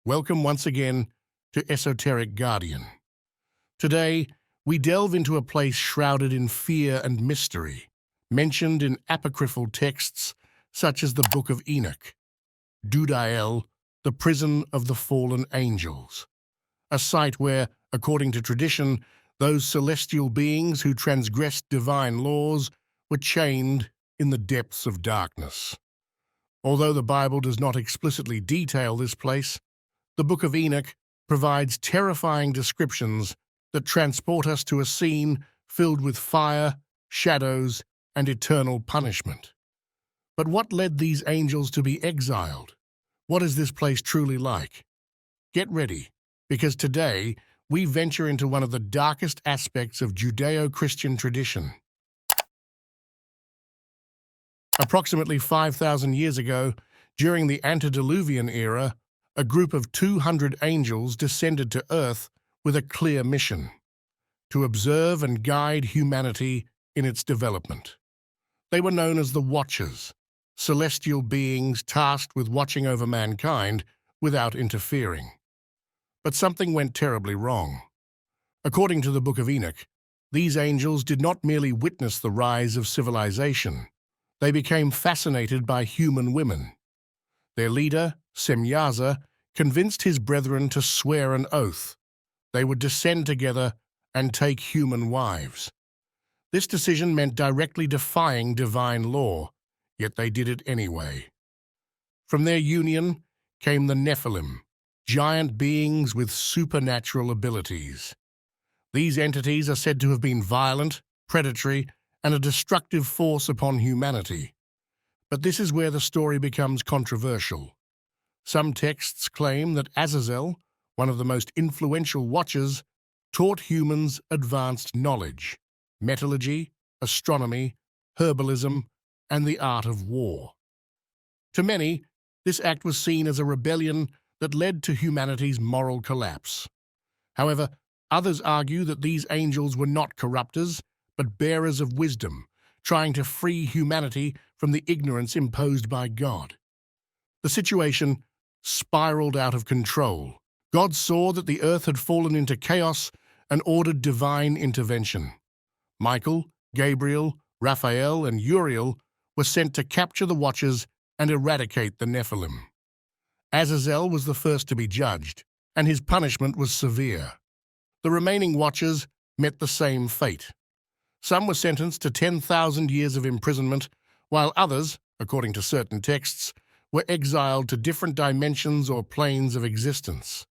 Welcome once again to Esoteric Guardian. Today, we delve into a place shrouded in fear and mystery, mentioned in apocryphal texts such as the Book of Enoch, Dudael, the prison of the fallen angels, a site where, according to tradition, those celestial beings who transgressed divine laws were chained in the depths of darkness. Although the Bible does not explicitly detail this place, the Book of Enoch provides terrifying descriptions that transport us to a scene filled with fire, shadows, and eternal punishment. But what led these angels to be exiled? What is this place truly like? Get ready, because today we venture into one of the darkest aspects of Judeo-Christian tradition. Approximately 5,000 years ago, during the antediluvian era, a group of 200 angels descended to Earth with a clear mission: to observe and guide humanity in its development. They were known as the Watchers, celestial beings tasked with watching over mankind without interfering. But something went terribly wrong. According to the Book of Enoch, these angels did not merely witness the rise of civilization. They became fascinated by human women. Their leader, Semyaza, convinced his brethren to swear an oath. They would descend together and take human wives. This decision meant directly defying divine law, yet they did it anyway. From their union came the Nephilim, giant beings with supernatural abilities. These entities are said to have been violent, predatory, and a destructive force upon humanity. But this is where the story becomes controversial. Some texts claim that Azazel, one of the most influential Watchers, taught humans advanced knowledge: metallurgy, astronomy, herbalism, and the art of war. To many, this act was seen as a rebellion that led to humanity's moral collapse. However, others argue that these angels were not corruptors, but bearers of wisdom, trying to free humanity from the ignorance imposed by God. The situation spiraled out of control. God saw that the earth had fallen into chaos and ordered divine intervention. Michael, Gabriel, Raphael, and Uriel were sent to capture the Watchers and eradicate the Nephilim. Azazel was the first to be judged, and his punishment was severe. The remaining Watchers met the same fate. Some were sentenced to 10,000 years of imprisonment, while others, according to certain texts, were exiled to different dimensions or planes of existence.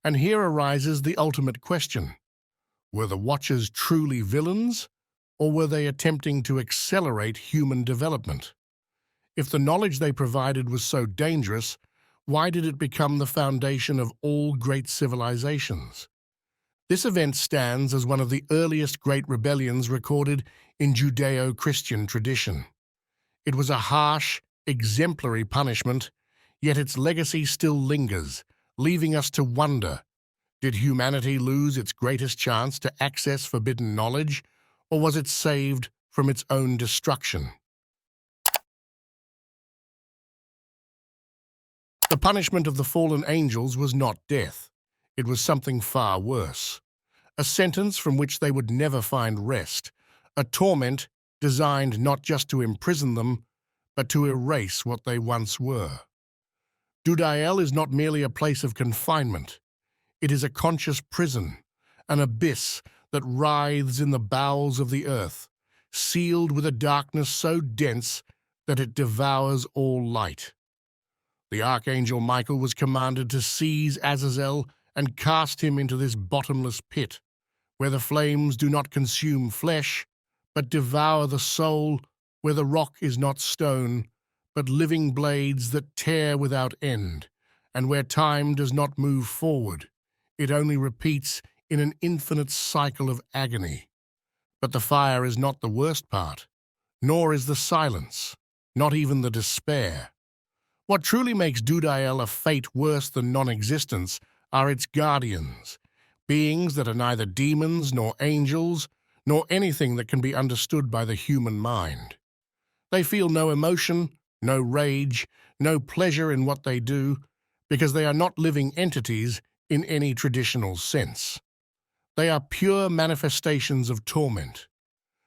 And here arises the ultimate question: were the Watchers truly villains, or were they attempting to accelerate human development? If the knowledge they provided was so dangerous, why did it become the foundation of all great civilizations? This event stands as one of the earliest great rebellions recorded in Judeo-Christian tradition. It was a harsh, exemplary punishment, yet its legacy still lingers, leaving us to wonder: did humanity lose its greatest chance to access forbidden knowledge, or was it saved from its own destruction? The punishment of the fallen angels was not death. It was something far worse: a sentence from which they would never find rest, a torment designed not just to imprison them, but to erase what they once were. Dudael is not merely a place of confinement. It is a conscious prison, an abyss that writhes in the bowels of the earth, sealed with a darkness so dense that it devours all light. The archangel Michael was commanded to seize Azazel and cast him into this bottomless pit, where the flames do not consume flesh, but devour the soul, where the rock is not stone, but living blades that tear without end, and where time does not move forward. It only repeats in an infinite cycle of agony. But the fire is not the worst part, nor is the silence, not even the despair. What truly makes Dudael a fate worse than non-existence are its guardians, beings that are neither demons nor angels, nor anything that can be understood by the human mind. They feel no emotion, no rage, no pleasure in what they do, because they are not living entities in any traditional sense. They are pure manifestations of torment.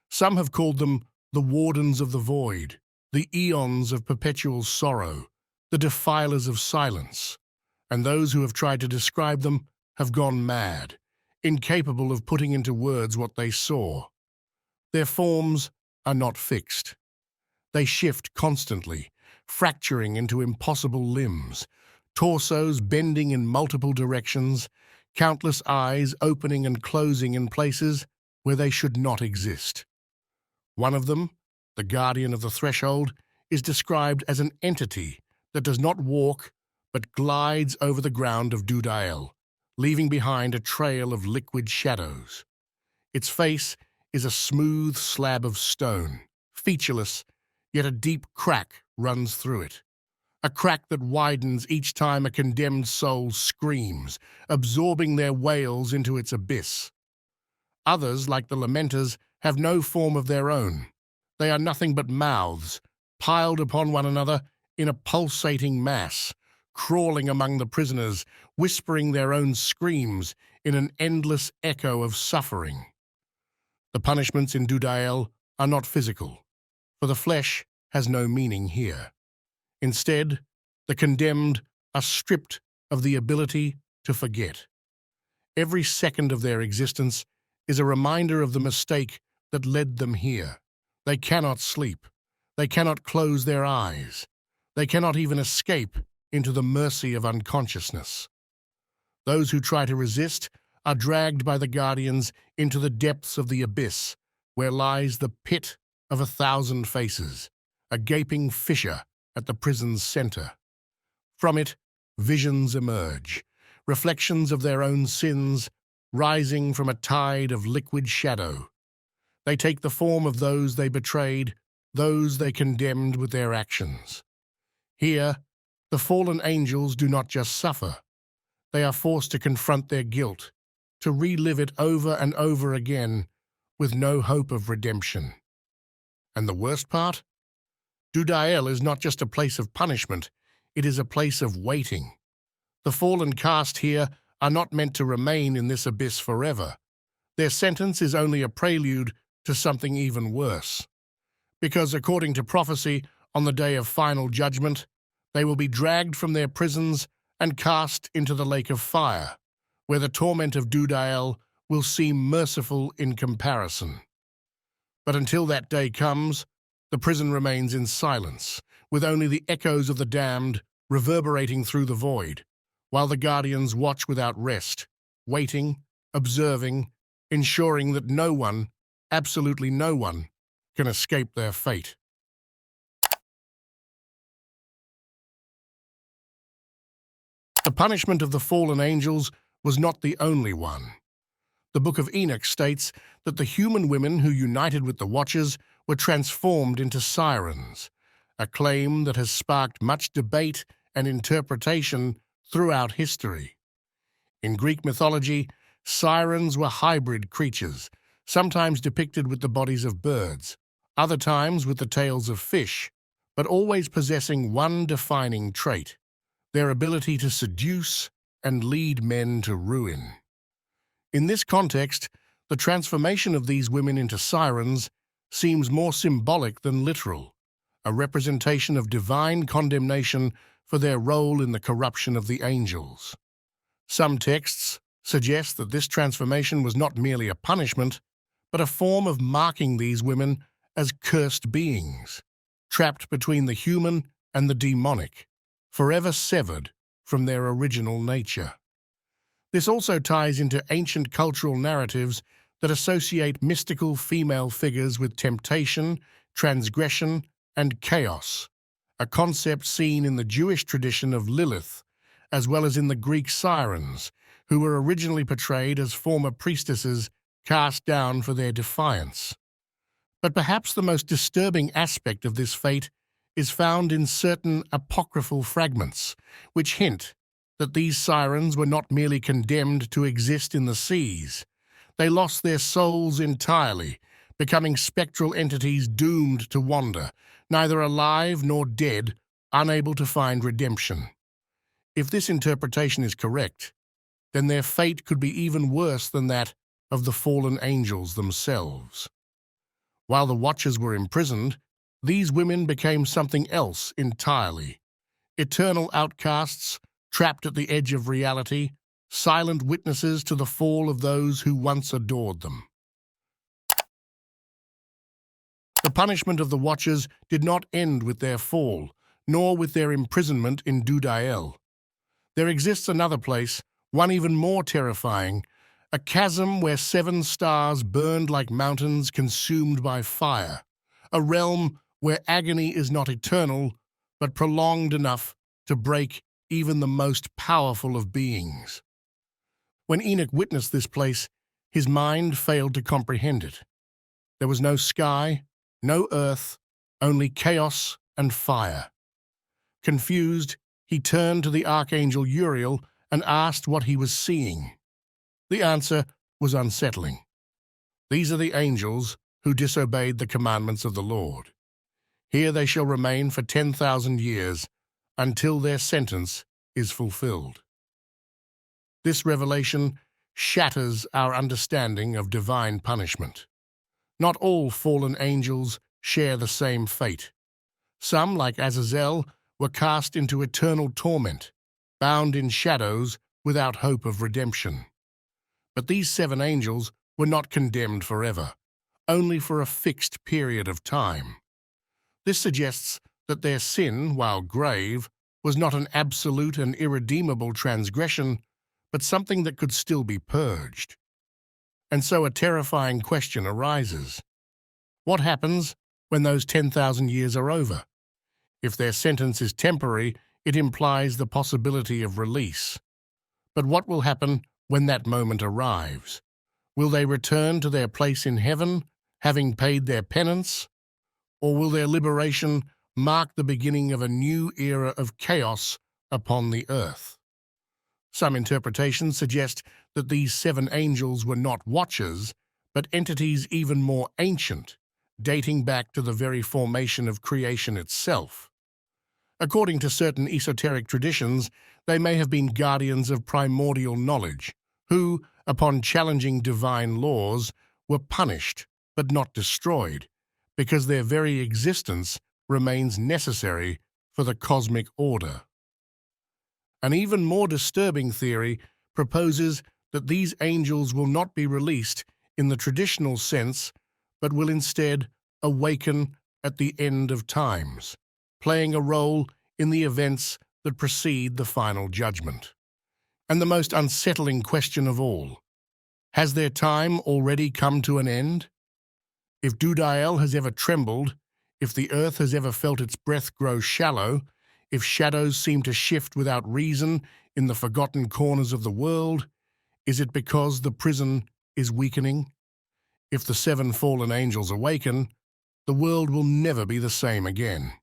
Some have called them the wardens of the void, the eons of perpetual sorrow, the defilers of silence, and those who have tried to describe them have gone mad, incapable of putting into words what they saw. Their forms are not fixed. They shift constantly, fracturing into impossible limbs, torsos bending in multiple directions, countless eyes opening and closing in places where they should not exist. One of them, the guardian of the threshold, is described as an entity that does not walk but glides over the ground of Dudael, leaving behind a trail of liquid shadows. Its face is a smooth slab of stone, featureless, yet a deep crack runs through it. A crack that widens each time a condemned soul screams, absorbing their wails into its abyss. Others, like the lamenters, have no form of their own. They are nothing but mouths, piled upon one another in a pulsating mass, crawling among the prisoners, whispering their own screams in an endless echo of suffering. The punishments in Dudael are not physical, for the flesh has no meaning here. Instead, the condemned are stripped of the ability to forget. Every second of their existence is a reminder of the mistake that led them here. They cannot sleep. They cannot close their eyes. They cannot even escape into the mercy of unconsciousness. Those who try to resist are dragged by the guardians into the depths of the abyss, where lies the pit of 1,000 faces, a gaping fissure at the prison's center. From it, visions emerge, reflections of their own sins, rising from a tide of liquid shadow. They take the form of those they betrayed, those they condemned with their actions. Here, the fallen angels do not just suffer. They are forced to confront their guilt, to relive it over and over again, with no hope of redemption. And the worst part? Dudael is not just a place of punishment, it is a place of waiting. The fallen caste here are not meant to remain in this abyss forever. Their sentence is only a prelude to something even worse. Because according to prophecy, on the day of final judgment, they will be dragged from their prisons and cast into the lake of fire, where the torment of Dudael will seem merciful in comparison. But until that day comes, the prison remains in silence, with only the echoes of the damned reverberating through the void, while the guardians watch without rest, waiting, observing, ensuring that no one, absolutely no one, can escape their fate. The punishment of the fallen angels was not the only one. The Book of Enoch states that the human women who united with the Watchers were transformed into sirens, a claim that has sparked much debate and interpretation throughout history. In Greek mythology, sirens were hybrid creatures, sometimes depicted with the bodies of birds, other times with the tails of fish, but always possessing one defining trait: their ability to seduce and lead men to ruin. In this context, the transformation of these women into sirens seems more symbolic than literal, a representation of divine condemnation for their role in the corruption of the angels. Some texts suggest that this transformation was not merely a punishment, but a form of marking these women as cursed beings, trapped between the human and the demonic, forever severed from their original nature. This also ties into ancient cultural narratives that associate mystical female figures with temptation, transgression, and chaos, a concept seen in the Jewish tradition of Lilith, as well as in the Greek Sirens, who were originally portrayed as former priestesses cast down for their defiance. But perhaps the most disturbing aspect of this fate is found in certain apocryphal fragments, which hint that these sirens were not merely condemned to exist in the seas. They lost their souls entirely, becoming spectral entities doomed to wander, neither alive nor dead, unable to find redemption. If this interpretation is correct, then their fate could be even worse than that of the fallen angels themselves. While the Watchers were imprisoned, these women became something else entirely. Eternal outcasts, trapped at the edge of reality, silent witnesses to the fall of those who once adored them. The punishment of the Watchers did not end with their fall, nor with their imprisonment in Dudael. There exists another place, one even more terrifying, a chasm where 7 stars burned like mountains consumed by fire, a realm where agony is not eternal, but prolonged enough to break even the most powerful of beings. When Enoch witnessed this place, his mind failed to comprehend it. There was no sky, no earth, only chaos and fire. Confused, he turned to the archangel Uriel and asked what he was seeing. The answer was unsettling. These are the angels who disobeyed the commandments of the Lord. Here they shall remain for 10,000 years until their sentence is fulfilled. This revelation shatters our understanding of divine punishment. Not all fallen angels share the same fate. Some, like Azazel, were cast into eternal torment, bound in shadows without hope of redemption. But these 7 angels were not condemned forever, only for a fixed period of time. This suggests that their sin, while grave, was not an absolute and irredeemable transgression, but something that could still be purged. And so a terrifying question arises. What happens when those 10,000 years are over? If their sentence is temporary, it implies the possibility of release. But what will happen when that moment arrives? Will they return to their place in heaven, having paid their penance? Or will their liberation mark the beginning of a new era of chaos upon the earth? Some interpretations suggest that these 7 angels were not watchers, but entities even more ancient, dating back to the very formation of creation itself. According to certain esoteric traditions, they may have been guardians of primordial knowledge, who, upon challenging divine laws, were punished but not destroyed, because their very existence remains necessary for the cosmic order. An even more disturbing theory proposes that these angels will not be released in the traditional sense, but will instead awaken at the end of times, playing a role in the events that precede the final judgment. And the most unsettling question of all, has their time already come to an end? If Dudael has ever trembled, if the earth has ever felt its breath grow shallow, if shadows seem to shift without reason in the forgotten corners of the world, is it because the prison is weakening? If the 7 fallen angels awaken, the world will never be the same again.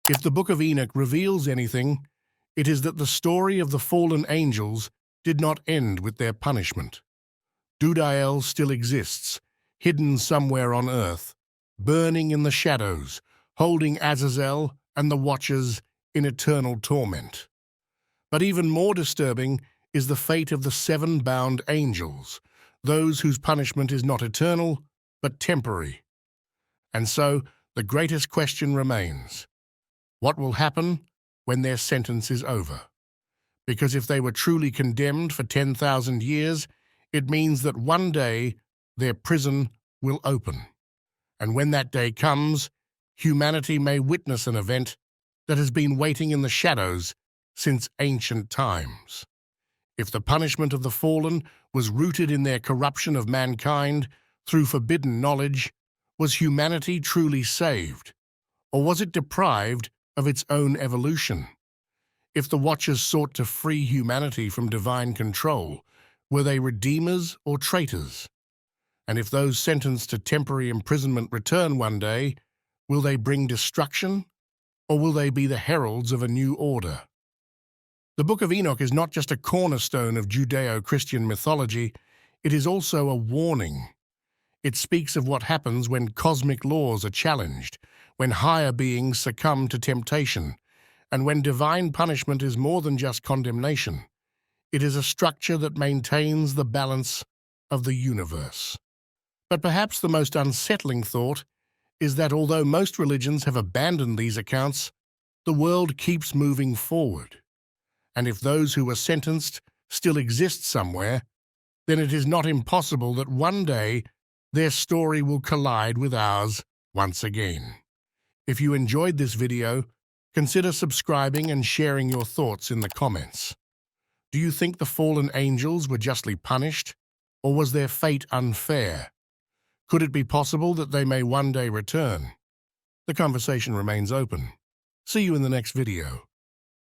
If the Book of Enoch reveals anything, it is that the story of the fallen angels did not end with their punishment. Dudael still exists, hidden somewhere on earth, burning in the shadows, holding Azazel and the Watchers in eternal torment. But even more disturbing is the fate of the 7 bound angels, those whose punishment is not eternal, but temporary. And so, the greatest question remains: what will happen when their sentence is over? Because if they were truly condemned for 10,000 years, it means that one day their prison will open. And when that day comes, humanity may witness an event that has been waiting in the shadows since ancient times. If the punishment of the fallen was rooted in their corruption of mankind through forbidden knowledge, was humanity truly saved? Or was it deprived of its own evolution? If the Watchers sought to free humanity from divine control, were they redeemers or traitors? And if those sentenced to temporary imprisonment return one day, will they bring destruction, or will they be the heralds of a new order? The Book of Enoch is not just a cornerstone of Judeo-Christian mythology, it is also a warning. It speaks of what happens when cosmic laws are challenged, when higher beings succumb to temptation, And when divine punishment is more than just condemnation, it is a structure that maintains the balance of the universe. But perhaps the most unsettling thought is that although most religions have abandoned these accounts, the world keeps moving forward. And if those who were sentenced still exist somewhere, then it is not impossible that one day their story will collide with ours once again. If you enjoyed this video, consider subscribing and sharing your thoughts in the comments. Do you think the fallen angels were justly punished, or was their fate unfair? Could it be possible that they may one day return? The conversation remains open. See you in the next video.